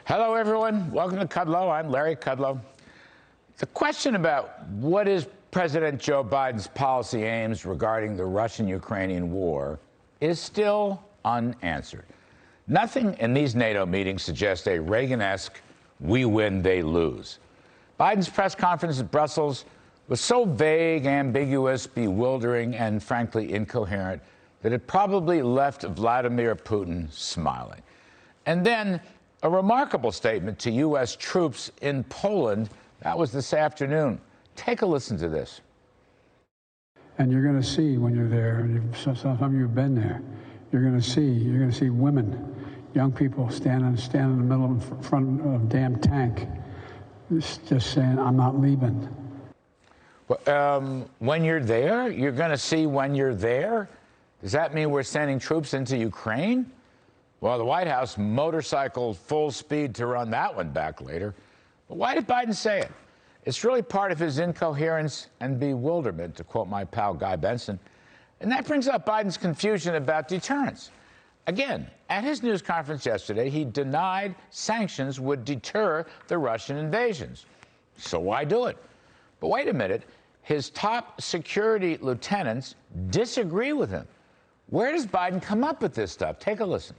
Hello, everyone. Welcome to Kudlow. I'm Larry Kudlow. The question about what is President Joe Biden's policy aims regarding the Russian-Ukrainian war is still unanswered. Nothing in these NATO meetings suggests a Reagan-esque we win, they lose. Biden's press conference in Brussels was so vague, ambiguous, bewildering, and frankly incoherent that it probably left Vladimir Putin smiling. And then a remarkable statement to U.S. troops in Poland. That was this afternoon. Take a listen to this. And you're going to see when you're there, and some of you have been there, you're going to see women, young people standing in the middle in front of a damn tank, just saying, I'm not leaving. When you're there, you're going to see when you're there? Does that mean we're sending troops into Ukraine? Well, the White House motorcycled full speed to run that one back later. But why did Biden say it? It's really part of his incoherence and bewilderment, to quote my pal Guy Benson. And that brings up Biden's confusion about deterrence. Again, at his news conference yesterday, he denied sanctions would deter the Russian invasions. So why do it? But wait a minute. His top security lieutenants disagree with him. Where does Biden come up with this stuff? Take a listen.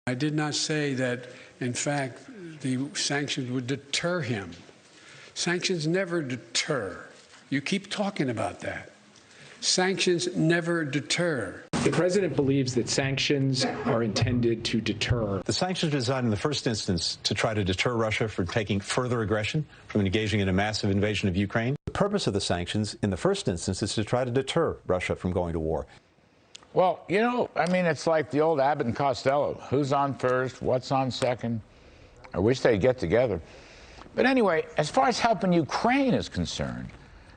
I did not say that, in fact, the sanctions would deter him. Sanctions never deter. You keep talking about that. Sanctions never deter. The president believes that sanctions are intended to deter. The sanctions are designed in the first instance to try to deter Russia from taking further aggression, from engaging in a massive invasion of Ukraine. The purpose of the sanctions in the first instance is to try to deter Russia from going to war. Well, you know, I mean, it's like the old Abbott and Costello. Who's on first? What's on second? I wish they'd get together. But anyway, as far as helping Ukraine is concerned,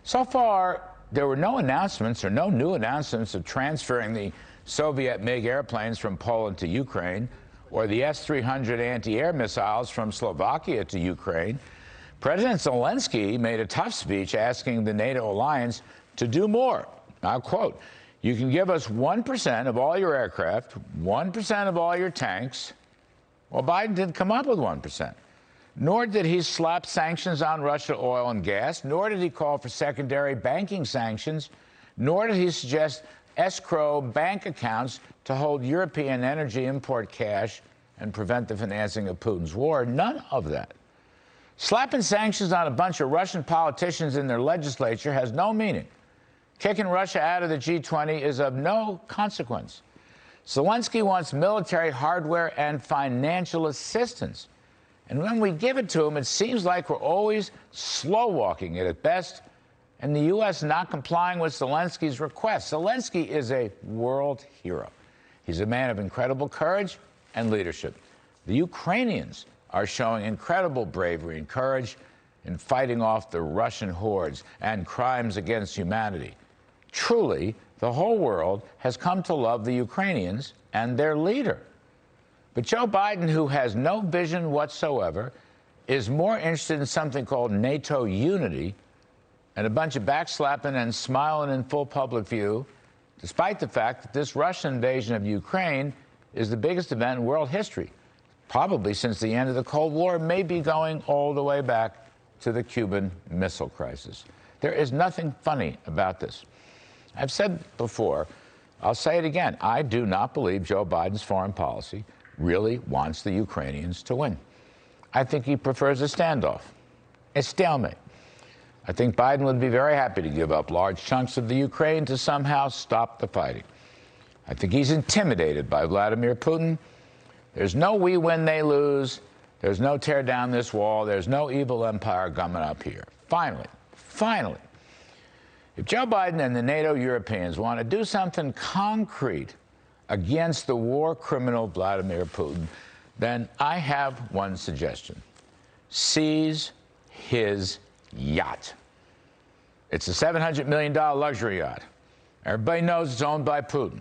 so far there were no announcements or no new announcements of transferring the Soviet MiG airplanes from Poland to Ukraine or the S-300 anti-air missiles from Slovakia to Ukraine. President Zelensky made a tough speech asking the NATO alliance to do more. I'll quote, "You can give us 1% of all your aircraft, 1% of all your tanks." Well, Biden didn't come up with 1%. Nor did he slap sanctions on Russia oil and gas, nor did he call for secondary banking sanctions, nor did he suggest escrow bank accounts to hold European energy import cash and prevent the financing of Putin's war. None of that. Slapping sanctions on a bunch of Russian politicians in their legislature has no meaning. Kicking Russia out of the G20 is of no consequence. Zelensky wants military hardware and financial assistance. And when we give it to him, it seems like we're always slow-walking it at best, and the U.S. not complying with Zelensky's request. Zelensky is a world hero. He's a man of incredible courage and leadership. The Ukrainians are showing incredible bravery and courage in fighting off the Russian hordes and crimes against humanity. Truly, the whole world has come to love the Ukrainians and their leader. But Joe Biden, who has no vision whatsoever, is more interested in something called NATO unity and a bunch of backslapping and smiling in full public view, despite the fact that this Russian invasion of Ukraine is the biggest event in world history, probably since the end of the Cold War, maybe going all the way back to the Cuban Missile Crisis. There is nothing funny about this. I've said before, I'll say it again, I do not believe Joe Biden's foreign policy really wants the Ukrainians to win. I think he prefers a standoff, a stalemate. I think Biden would be very happy to give up large chunks of the Ukraine to somehow stop the fighting. I think he's intimidated by Vladimir Putin. There's no we win, they lose. There's no tear down this wall. There's no evil empire coming up here. Finally, if Joe Biden and the NATO Europeans want to do something concrete against the war criminal Vladimir Putin, then I have one suggestion. Seize his yacht. It's a $700 million luxury yacht. Everybody knows it's owned by Putin.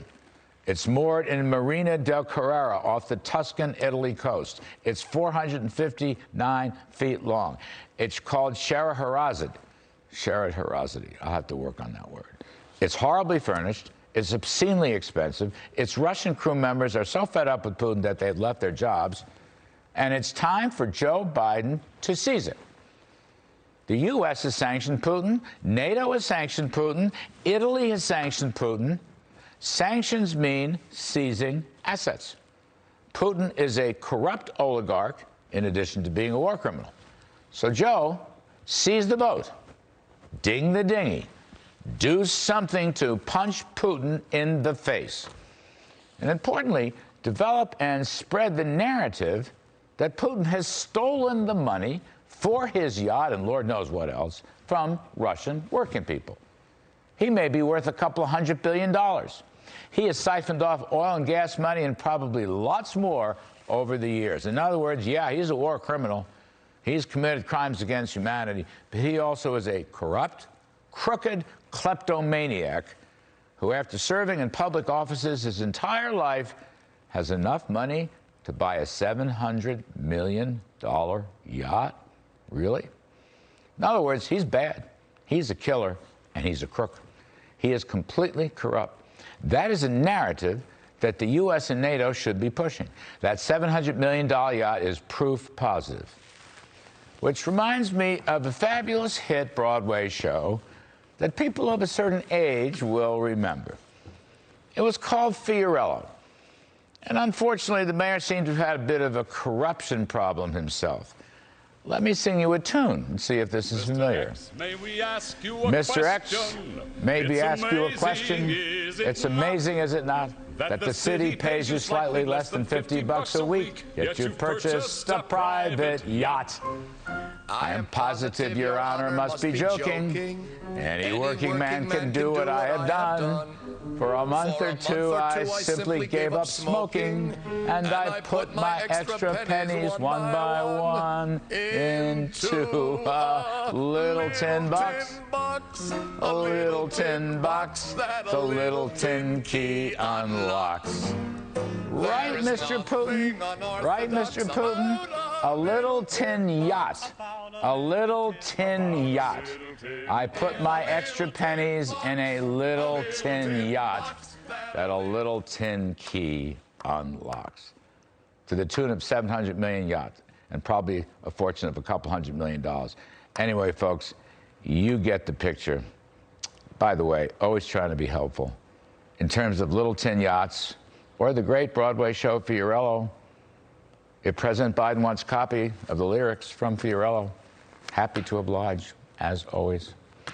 It's moored in Marina del Carrara off the Tuscan Italy coast. It's 459 feet long. It's called Scheherazade. I'll have to work on that word. It's horribly furnished. It's obscenely expensive. Its Russian crew members are so fed up with Putin that they've left their jobs. and it's time for Joe Biden to seize it. The U.S. has sanctioned Putin. NATO has sanctioned Putin. Italy has sanctioned Putin. Sanctions mean seizing assets. Putin is a corrupt oligarch in addition to being a war criminal. So, Joe, seize the boat. Ding the dinghy. Do something to punch Putin in the face. And importantly, develop and spread the narrative that Putin has stolen the money for his yacht and Lord knows what else from Russian working people. He may be worth a couple of $100 billion. He has siphoned off oil and gas money and probably lots more over the years. In other words, yeah, he's a war criminal. He's committed crimes against humanity, but he also is a corrupt, crooked kleptomaniac who, after serving in public offices his entire life, has enough money to buy a $700 million yacht. Really? In other words, he's bad. He's a killer, and he's a crook. He is completely corrupt. That is a narrative that the U.S. and NATO should be pushing. That $700 million yacht is proof positive. Which reminds me of a fabulous hit Broadway show that people of a certain age will remember. It was called Fiorello. And unfortunately, the mayor seemed to have had a bit of a corruption problem himself. Let me sing you a tune and see if this is familiar. May we ask you a Mr. question? X, maybe ask you a question. It's amazing, is it not, that the city pays you slightly less than $50 a week, yet you purchased a private yacht. I am positive Your Honor must be joking. Any working man can do what I have done. For a month or two, I simply gave up smoking, and I put my extra pennies one by one into a little tin box. A little tin box, the little tin key unlocks. Right, Mr. Putin? Right, Mr. Putin? A little tin yacht. A little tin yacht. I put my extra pennies in a little tin yacht that a little tin key unlocks. To the tune of 700 million yachts, and probably a fortune of a couple $100 million. Anyway, folks, you get the picture. By the way, always trying to be helpful. In terms of little tin yachts, or the great Broadway show Fiorello, if President Biden wants a copy of the lyrics from Fiorello, happy to oblige, as always.